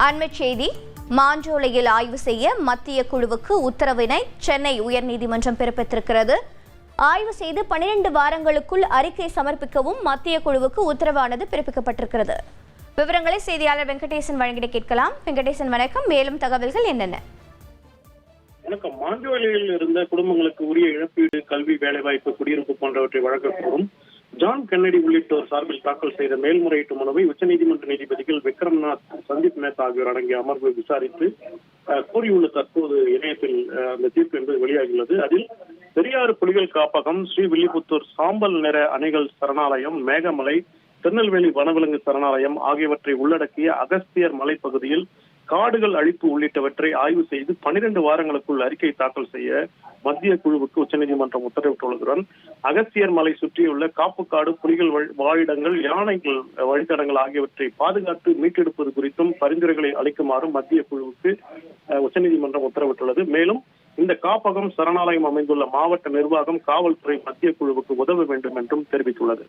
அண்மைச் செய்தி. மாஞ்சோலையில் ஆய்வு செய்ய மத்திய குழுவுக்கு உத்தரவினை சென்னை உயர்நீதிமன்றம் பிறப்பித்திருக்கிறது. ஆய்வு செய்து 12 வாரங்களுக்குள் அறிக்கை சமர்ப்பிக்கவும் மத்திய குழுவுக்கு உத்தரவானது பிறப்பிக்கப்பட்டிருக்கிறது. விவரங்களை செய்தியாளர் வெங்கடேசன் வழங்கிட கேட்கலாம். வெங்கடேசன் வணக்கம். மேலும் தகவல்கள் என்னென்ன? வணக்கம். மாஞ்சோலையில் இருந்த குடும்பங்களுக்கு உரிய இழப்பீடு, கல்வி, வேலைவாய்ப்பு, குடியிருப்பு போன்றவற்றை வழங்கக்கூடும் ஜான் கென்னடி உள்ளிட்டோர் சார்பில் தாக்கல் செய்த மேல்முறையீட்டு மனுவை உச்சநீதிமன்ற நீதிபதிகள் விக்ரம்நாத், சந்தீப் மேத்தா ஆகியோர் அடங்கிய அமர்வு விசாரித்து கூறியுள்ள தற்போது இணையத்தில் அந்த தீர்ப்பு என்பது வெளியாகியுள்ளது. அதில் பெரியாறு புலிகள் காப்பகம், ஸ்ரீவில்லிபுத்தூர் சாம்பல் நிற அணைகள் சரணாலயம், மேகமலை, திருநெல்வேலி வனவிலங்கு சரணாலயம் ஆகியவற்றை உள்ளடக்கிய அகஸ்தியர் மலைப்பகுதியில் காடுகள் அழிப்பு உள்ளிட்டவற்றை ஆய்வு செய்து 12 வாரங்களுக்குள் அறிக்கை தாக்கல் செய்ய மத்திய குழுவுக்கு உச்சநீதிமன்றம் உத்தரவிட்டுள்ளதுடன் அகஸ்தியர் மலை சுற்றியுள்ள காப்புக்காடு, புலிகள் வாழிடங்கள், யானைகள் வழித்தடங்கள் ஆகியவற்றை பாதுகாத்து மீட்டெடுப்பது குறித்தும் பரிந்துரைகளை அளிக்குமாறு மத்திய குழுவுக்கு உச்சநீதிமன்றம் உத்தரவிட்டுள்ளது. மேலும் இந்த காப்பகம், சரணாலயம் அமைந்துள்ள மாவட்ட நிர்வாகம், காவல்துறை மத்திய குழுவுக்கு உதவ வேண்டும் என்றும் தெரிவித்துள்ளது.